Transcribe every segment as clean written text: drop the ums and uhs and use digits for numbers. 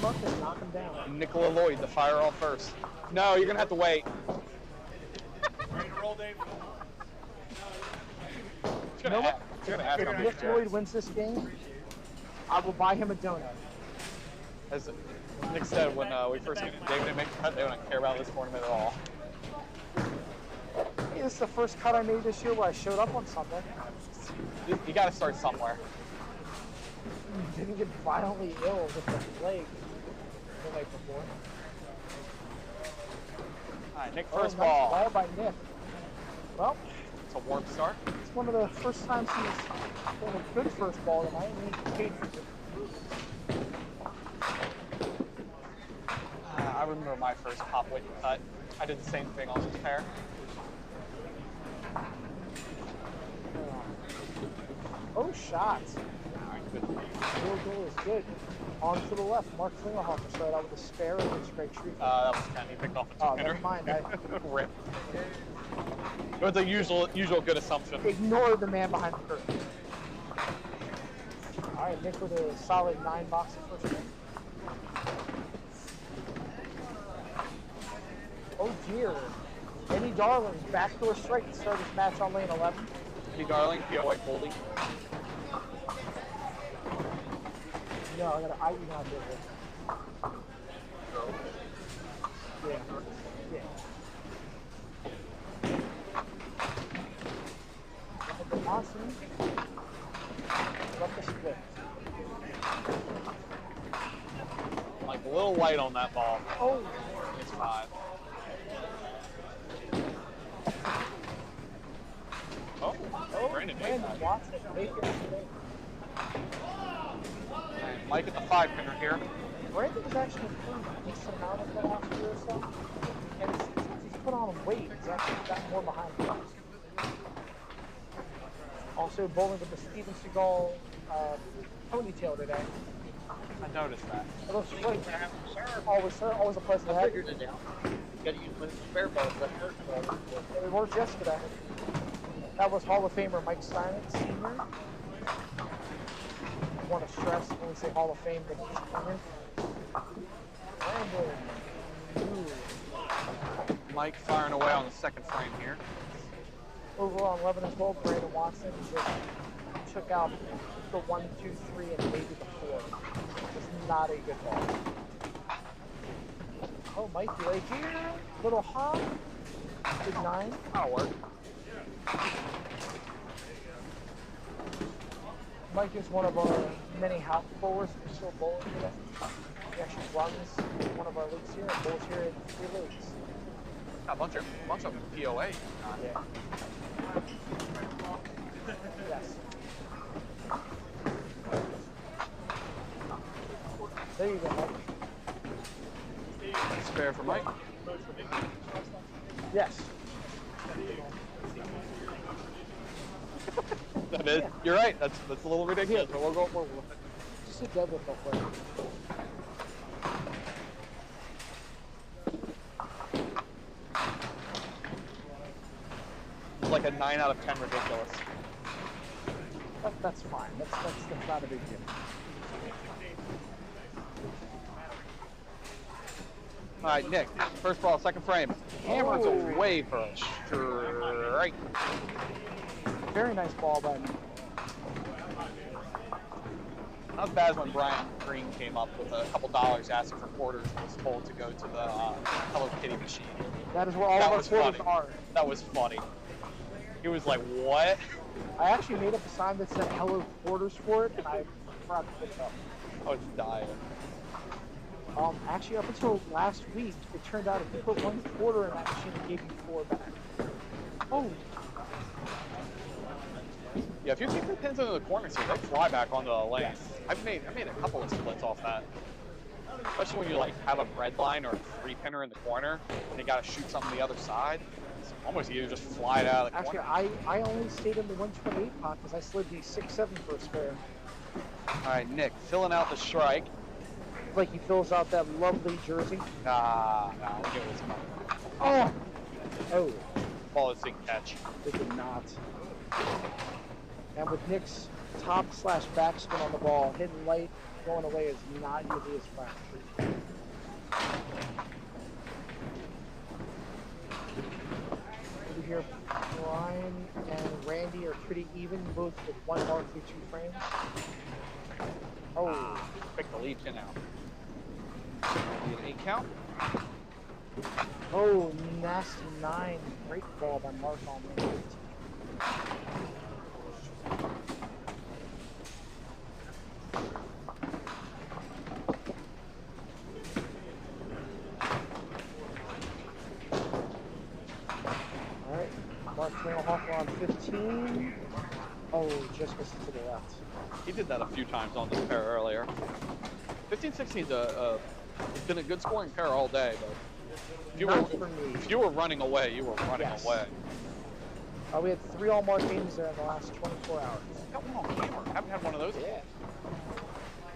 Parkville, knock him down. Nicola Lloyd, the fire off first. No, you're gonna have to wait. Ready to roll, Dave? If Nick Lloyd wins this game, I will buy him a donut. As Nick said when we first came to David and make the cut, they don't care about this tournament at all. Hey, this is the first cut I made this year where I showed up on Sunday. You got to start somewhere. Didn't get violently ill with the leg the night before. All right, Nick, Nice first ball. ball by Nick. Well, It's a warm start. it's one of the first times he's done a good first ball tonight, and he's paid for it. I remember my first pop weight cut. I did the same thing on this pair. Oh, shots. All right, good. Field goal is good. On to the left, Mark Klingelhofer started out with a spare against Greg Street. That was 10. He picked off a Oh, two-hitter. never mind. Rip. It was a usual good assumption. Ignored the man behind the curtain. All right, Nick with a solid 9 box of first game. Oh dear. Eddie Darling, backdoor strike to start his match on lane 11. Eddie Darling, White Goldie. No, I gotta, you know, do it. Yeah. Yeah. The Monson. Left the split. Like a little light on that ball. Oh. It's 5. Oh, Brandon Watson, Baker today. And Mike at the 5-pinner here. Brandon was actually improved a decent amount of the last year or so. And he's put on weight. He's actually got more behind him. Also bowling with the Steven Seagal ponytail today. I noticed that. It looks great. Always a pleasure to have. I figured it out. You gotta use the spare balls, that first ball. It worked yesterday. That was Hall of Famer Mike Steinitz, Sr. I want to stress when we say Hall of Fame that he's Brandon. Mike firing away on the second frame here. Over on 11 as well, Brandon Watson just took out the 1, 2, 3, and maybe the 4. It's not a good ball. Oh, Mikey right here. Little hop. Big 9. That'll work. Mike is one of our many house bowlers who's still bowling today. He actually runs one of our leagues here and bowls here in 3 leagues. A bunch of POA. Yeah. Yes. There you go, Mike. Spare for Mike. Yes. That is. You're right. That's a little ridiculous, but we'll go with it. Just a deadlift real quick. Like a 9 out of 10 ridiculous. That's fine. That's not a big deal. All right, Nick. First ball, second frame. Hammers away for a strike. Very nice ball by me. Not as bad as when Brian Green came up with a couple dollars asking for quarters and was told to go to the Hello Kitty machine. That is where all of our quarters are. That was funny. He was like, what? I actually made up a sign that said Hello Quarters for it, and I forgot to put it up. I was dying. Actually, up until last week, it turned out if you put 1 quarter in that machine, it gave you 4 back. Oh. Yeah, if you keep the pins into the corners here, they fly back onto the lane. Yes. I've made a couple of splits off that. Especially when you like have a bread line or a 3-pinner in the corner, and you got to shoot something the other side. It's almost you just fly it out of the corner. Actually, I only stayed in the 128 pot because I slid the 6-7 for a spare. All right, Nick, filling out the strike. Like he fills out that lovely jersey. Nah, we'll give it this one. Oh! Oh. Ball is didn't catch. They did not. And with Nick's top slash backspin on the ball. Hitting light, going away is not usually his friend. Over here, Brian and Randy are pretty even, both with 1 mark through 2 frames. Oh, pick the lead chin out. Need an 8 count. Oh, nasty 9. Great ball by Mark on lane 15. Alright, Mark Hawker on 15. Oh, just missed it to the left. He did that a few times on this pair earlier. 15-16's it's been a good scoring pair all day, but if you were running away, you were running away. We had 3 all-mark games there in the last 24 hours. Got one on camera. Haven't had one of those. Yeah.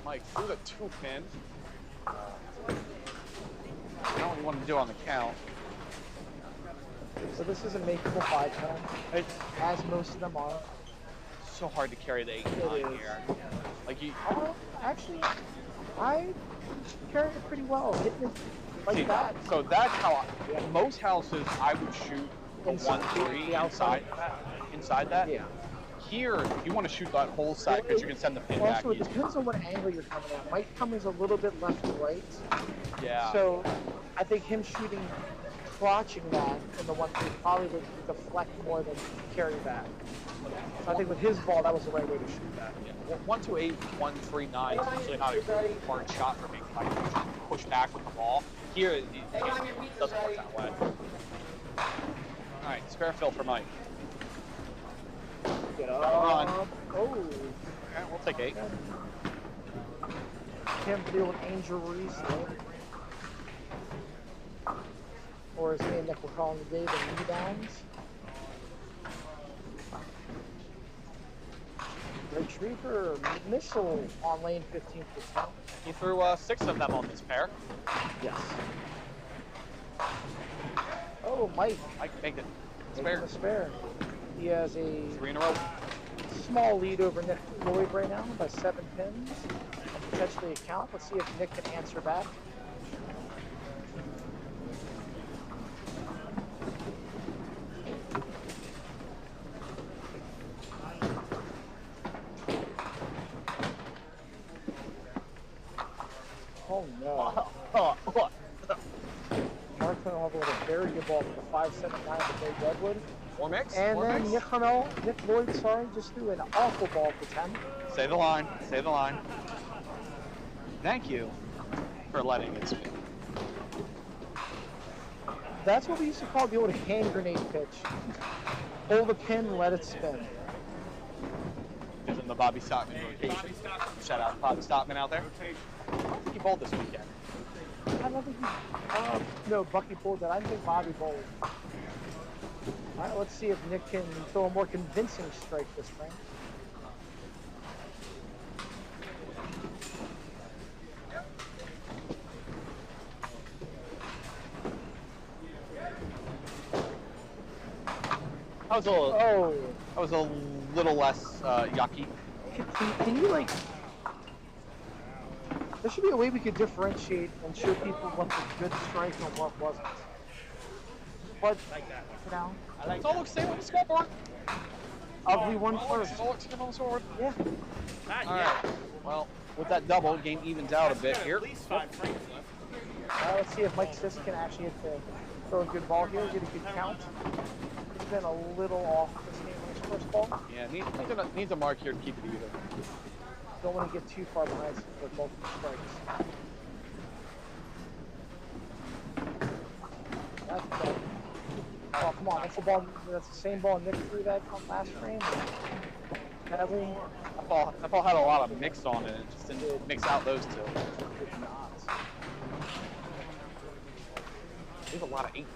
Mike threw the 2 pin. I don't know what you want to do on the count. So this is a makeable 5 count, as most of them are. So hard to carry the 8-9 here. Like you. Actually, I carried it pretty well. Hitting it like that. So that's how most houses I would shoot the 1-3 inside that. Yeah. Here, you want to shoot that whole side because you can send the pin back. Also, it depends on what angle you're coming at. Mike Cummings a little bit left to right. Yeah. So I think him shooting, crotching that in the 1-3 probably would deflect more than carry back. So I think with his ball, that was the right way to shoot that. Yeah. 1-2-8, 1-3-9 is usually not a hard shot for me. Like push back with the ball. Here, it doesn't work that way. All right, spare fill for Mike. Get up. Run. Oh. Okay, we'll take 8. Him for the old Angel Reese. Or as me and Nick will call him today, the rebounds. Retriever missile on lane 15 for 10. He threw 6 of them on this pair. Yes. Oh, Mike. Mike, make it. Making a spare. He has a 3 in a row. small lead over Nick Lloyd right now by 7 pins. And potentially a count. Let's see if Nick can answer back. Oh no. Mark Hummel with a very good ball for the 5-7-9 to Lloyd Redwood. More mix. And more then mix. Nick Lloyd, sorry, just threw an awful ball for 10. Say the line. Say the line. Thank you for letting it spin. That's what we used to call the old hand grenade pitch. Hold the pin, let it spin. Isn't the Bobby Stockman rotation? Shout out to Bobby Stockman out there. I don't think he bowled this weekend. I don't think he... no, Bucky pulled that. I think Bobby bowled. All right, let's see if Nick can throw a more convincing strike this frame. That was a little less yucky. Can you like... There should be a way we could differentiate and show people what's a good strike and what wasn't. But, you know, It all looks the same on the scoreboard. ugly one first. It all looks the same on the scoreboard. Yeah. Not All yet. right. Well, with that double, game evens out a bit here. At least 5 frames left. Let's see if Mike Sisk can actually hit throw a good ball here, get a good count. He's been a little off this game on his first ball. Yeah, needs a mark here to keep it even. Don't want to get too far behind with multiple strikes. Oh, come on. That's the ball. That's the same ball Nick threw that last frame. Sadly, That ball had a lot of mix on it. It just didn't mix out those two. it did not. There's a lot of 8-9s in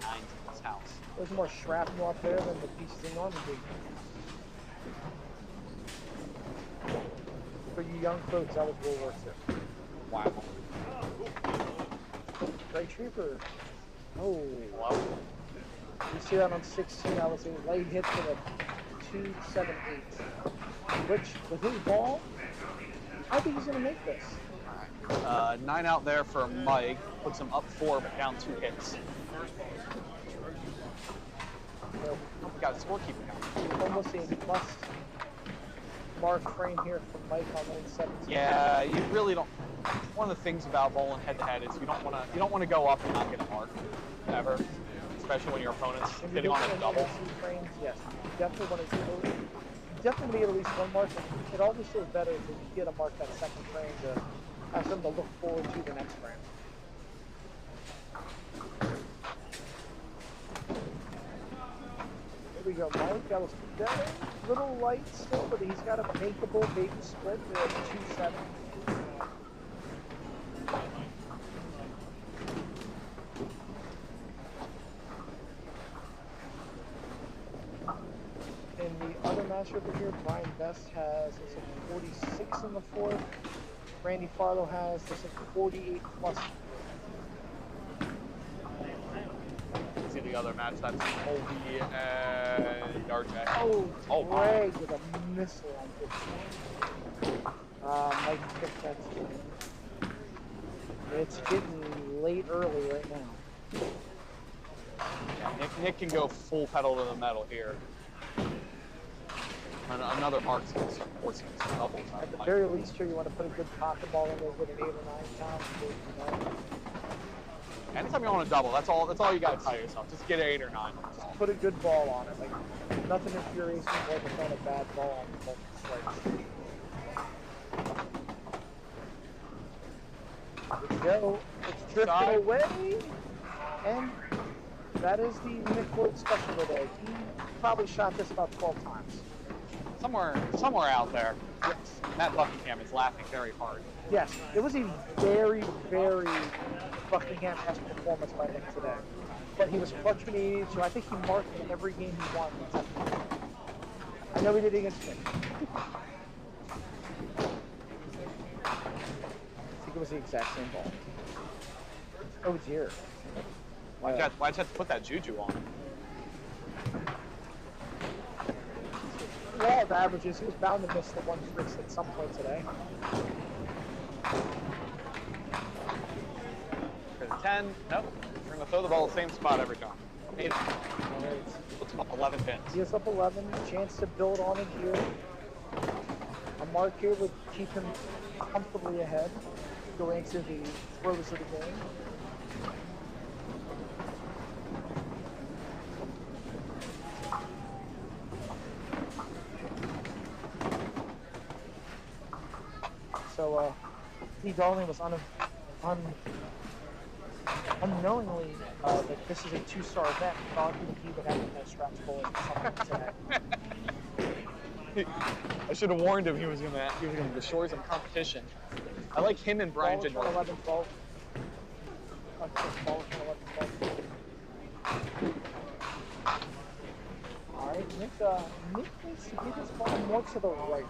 this house. There's more shrapnel up there than the pieces in Normandy. For you young folks, that was World War II. Wow. Great trooper. Oh. Wow. You see that on 16, I was a light hit for the 2-7-8. which with his ball, I think he's gonna make this. 9 out there for Mike. Puts him up 4, but down 2 hits. So, We got a scorekeeper now. almost a plus mark frame here from Mike on lane 17. Yeah, you really don't. One of the things about bowling head-to-head is you don't want to go up and not get a mark ever, especially when your opponent's hitting on a double. Frames, yes, you definitely want to get at least one mark. It always feels better if you get a mark that second frame to have something to look forward to the next frame. Here we go, Mike. That was a little light still, but he's got a makeable baby split at 2-7. In the other match over here, Brian Best has this at 46 in the fourth. Randy Farlow has this at 48 plus. See the other match, that's Colby and RJ. Oh, Greg with a missile on 15. Mike picked that. It's getting late early right now. Yeah, Nick can go full pedal to the metal here. Another mark seems forcing some doubles. At the very least here, you want to put a good pocket ball in there with an 8 or 9 count. Anytime you want to double, that's all you got to tell yourself. Just get 8 or 9. Just put a good ball on it. Like, nothing infuriates me more than throwing a bad ball on the multiple strikes. There we go. It's drifted away. And that is the Nick Lloyd special today. He probably shot this about 12 times. Somewhere out there. Yes. Matt Buckingham is laughing very hard. Yes. It was a very, very Buckingham-esque performance by Nick today. But he was clutch when he needed to. I think he marked in every game he won. I know he did against me. I think it was the exact same ball. Oh dear. Why'd you have to put that juju on? Law of averages, he was bound to miss the 1-6 at some point today. For the 10, nope. We're going to throw the ball the same spot every time. Puts him up 11 pins. He is up 11, chance to build on it here. A mark here would keep him comfortably ahead. Going into the throws of the game. So, Lee Darling was unknowingly that this is a 2-star event. Thought he would have a scratch bullet or something today. I should have warned him he was gonna destroy some competition. I like him and Brian did 11, 12. Alright, Nick needs to get his ball more to the right.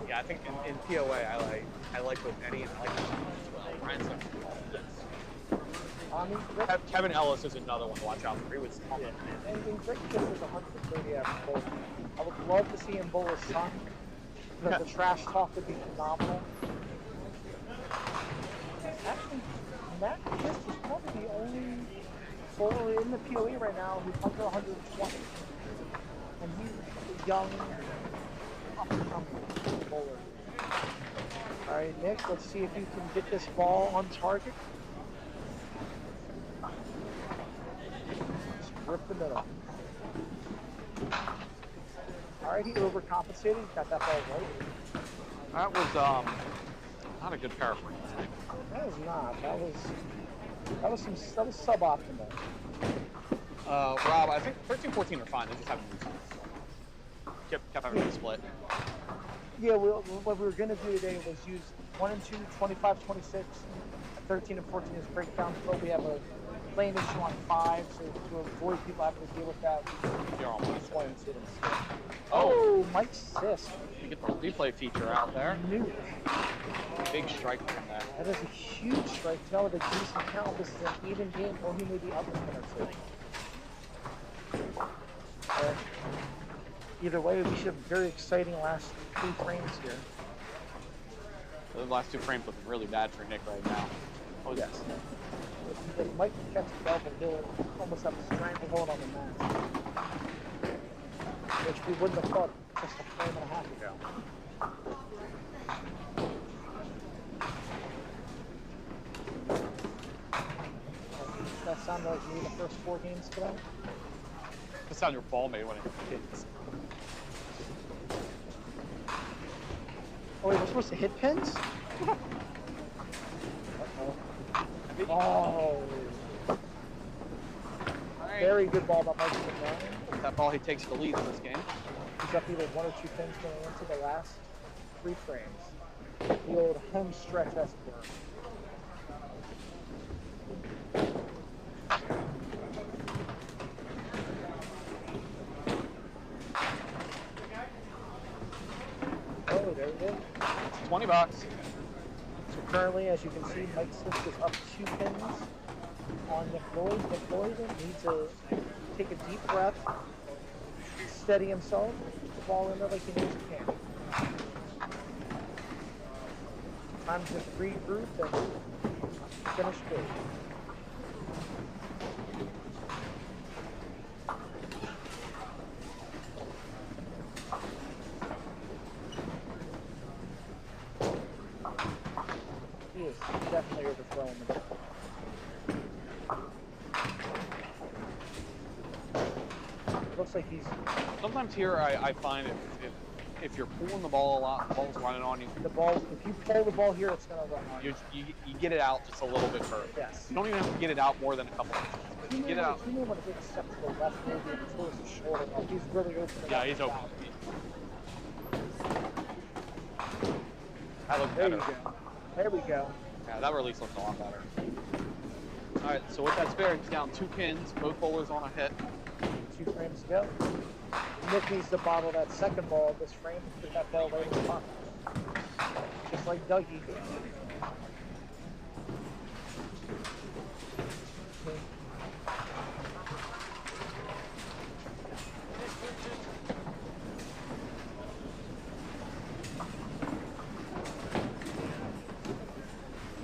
Yeah, I think in POA I like both Eddie and I like Brian as well. Brian's Kevin Ellis is another one to watch out for. He was and Greg Kiss is 130 after bowl. I would love to see him bowl his son. The trash talk would be phenomenal. Actually, Matt Kiss is probably the only bowler in the POA right now who's under 120. And he's a young, up-and-coming bowler. All right, Nick, let's see if you can get this ball on target. Just rip the middle. All right, he overcompensated. Got that ball right. That was not a good paraphrase. That was not. That was suboptimal. Rob, I think 13-14 are fine. They just haven't moved. Kept having to split. Yeah, what we were going to do today was use 1 and 2, 25, 26. 13 and 14 is breakdown, but we have a lane issue on 5, so to avoid people having to deal with that, You're on 1 and 2. Oh, Mike Sisk. You get the replay feature out there. New. Big strike from that. That is a huge strike. Now with a decent count, this is an even game, or he may be up a spin or two. Either way, we should have very exciting last 3 frames here. The last 2 frames looking really bad for Nick right now. Oh, Yes. If Mike can catch the ball, but he'll almost have a stranglehold on the mat. Which we wouldn't have thought just a frame and a half ago. Does that sound like me the first 4 games today? That's how your ball made when it hits. Oh wait, we're supposed to hit pins? Uh-oh. Oh. Right. Very good ball by Mike McMahon. With that ball, he takes the lead in this game. He's up either 1 or 2 pins going into the last 3 frames. The old home stretch escort. Oh, there we go. It's $20. So currently, as you can see, Mike Sisk is up 2 pins on Nick Lloyd. Nick Lloyd needs to take a deep breath, steady himself, put the ball in there like he knows he can. Time to just regroup and finish good. He is definitely overthrowing the ball. It looks like he's Sometimes here I find if you're pulling the ball a lot, the ball's running on you. the ball. If you pull the ball here, it's gonna run on. You get it out just a little bit further. Yes. You don't even have to get it out more than a couple inches. But you get it out. He may want to take a step to the left, maybe towards the shoulder. Like he's really open. Yeah, he's open. That looks There better. you go. There we go. Yeah, that release looks a lot better. All right, so with that spare, he's down 2 pins, both bowlers on a hit. 2 frames to go. Nick needs to bottle that second ball this frame and put that ball right in the pocket. Just like Dougie.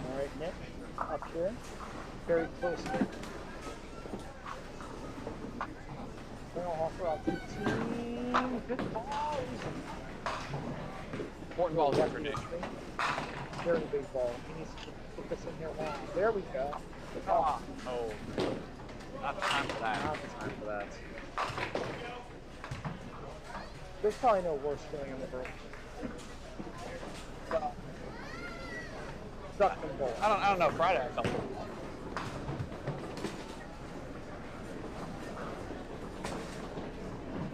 All right, Nick, up here. Very close, Nick. Offer out 15. Good balls. Important ball here for Nick. Very big ball. He needs to put this in here now. There we go. Oh, not the time for that. Not the time for that. There's probably no worse feeling in the world. Duck and ball. I don't know. Friday I felt it.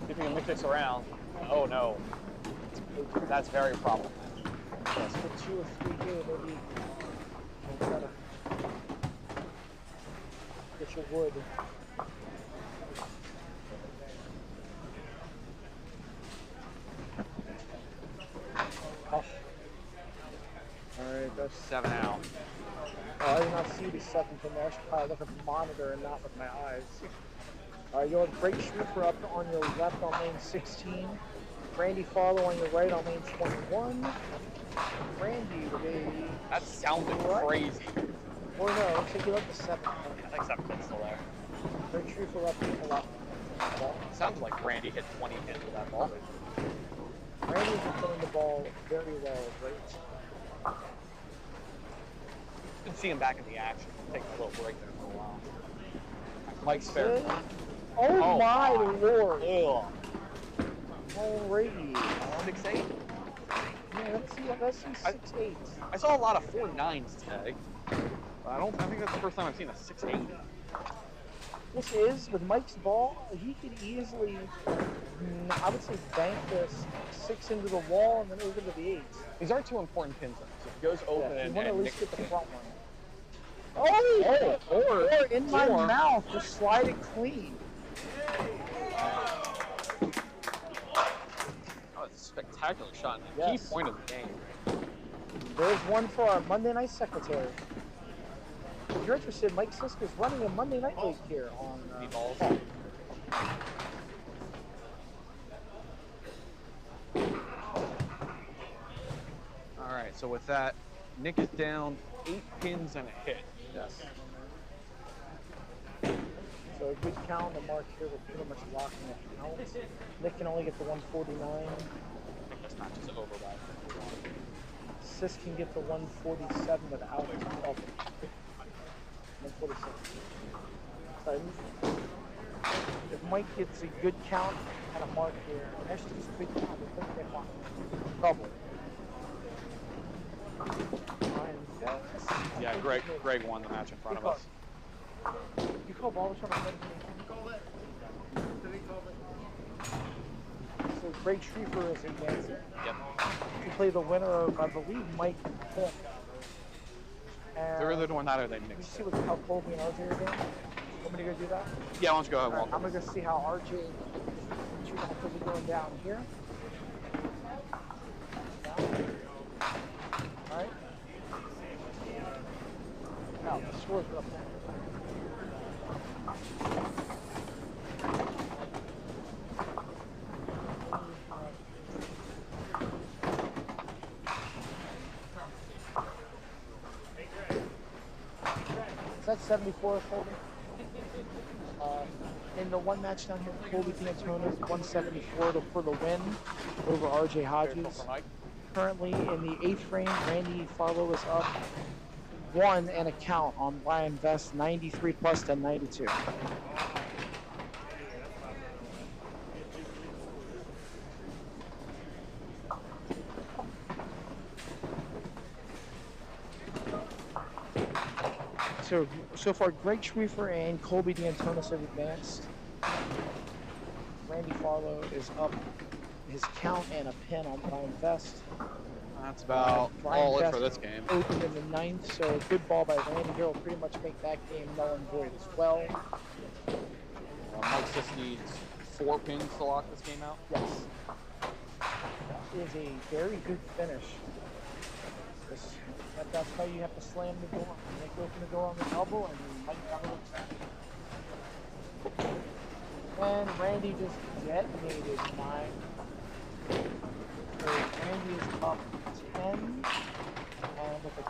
See if we can lick this around. Oh no. That's very problematic. Yes, for 2 or 3 here, maybe we'll try to get your wood. Oh. Alright, that's 7 out. Oh, I did not see the 7th in there. I should probably look at the monitor and not with my eyes. You'll have Great Sweeper up on your left on lane 16. Randy Follow on your right on lane 21. Randy with a... That sounded crazy. Or no, it looks like you left the 7th. I think 7's still there. Great Sweeper up a lot. Sounds like Randy hit 20 hits with that ball. Randy's been throwing the ball very well of late. Good to see him back in the action. Taking a little break there for a while. Mike Spare. Oh my lord. Ugh. Alrighty. 6-8. Yeah, let's see 6-8. I saw a lot of 4-9s today. But I think that's the first time I've seen a 6-8. This is, with Mike's ball, he could easily, I would say, bank this 6 into the wall and then over to the 8. These are 2 important pins. So if it goes open Yeah, you and want to at least Nick- get the front one. Oh! Or in my Or- mouth, just slide it clean. Oh, it's a spectacular shot. And Yes. key point of the game. There's one for our Monday night secretary. If you're interested, Mike Sisk is running a Monday night league here on Balls. right, so with that, Nick is down 8 pins and a hit. Yes. So a good count, the mark here, we're pretty much locking it out. Nick can only get the 149. I think this match is over by 51. Sisk can get the 147 without his double. 147. So if Mike gets a good count and a mark here, that's just a good count. We're going to get one. Double. Yeah, Greg won the match in front of us. You call ball return on Call it. Did he call it? So Greg Schriefer is advancing. Yep. You play the winner of, I believe, Mike and Tim. And They're either doing that or they you mixed see it. how Colby and RJ are doing? Want me to go do that? Yeah, why don't you go ahead and All right, walk I'm going to go see how RJ and you guys are going down here. All right. Now, the scores are up there. Is that 74, Colby? In the one match down here, Colby D'Antonis 174 for the win over RJ Hodges. Currently in the 8th frame, Randy Farlow is up 1 and a count on Brian Vest, 93 plus to 92. So far, Greg Schriefer and Colby D'Antonis have advanced. Randy Farlow is up his count and a pin on Brian Vest. That's about all it for this game. Opened in the 9th, so a good ball by Randy here will pretty much make that game null and void as well. Mike just needs 4 pins to lock this game out. Yes. That is a very good finish. That's how you have to slam the door. Make open the door on the elbow and you might have a look back. And Randy just detonated 9. So Randy is up 10. And with the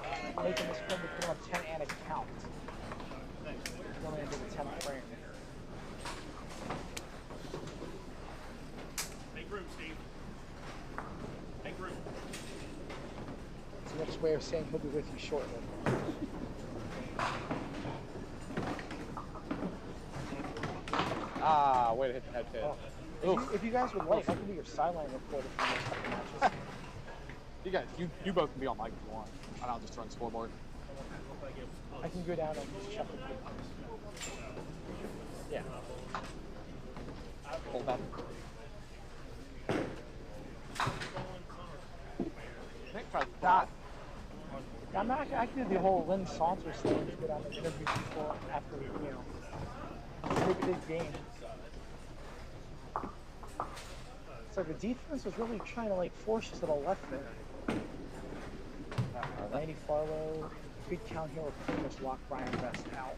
making this spin, we put him up 10 and a count. Going into the 10th frame. Make room, Steve. Make room. It's the next way of saying he'll be with you shortly. Ah, way to hit the head pin. Oh. If you guys would like, I can be your sideline reporter for the next couple matches. You guys, you both can be on mic if you want, and I'll just run scoreboard. I can go down and just check the pin. Yeah. Hold that. Nick tries that. I can do the whole Lynn Saunders thing to go down and interview people after, take a big game. So the defense was really trying to force to the left there. Randy Farlow, good count here will pretty much lock Brian Vest out.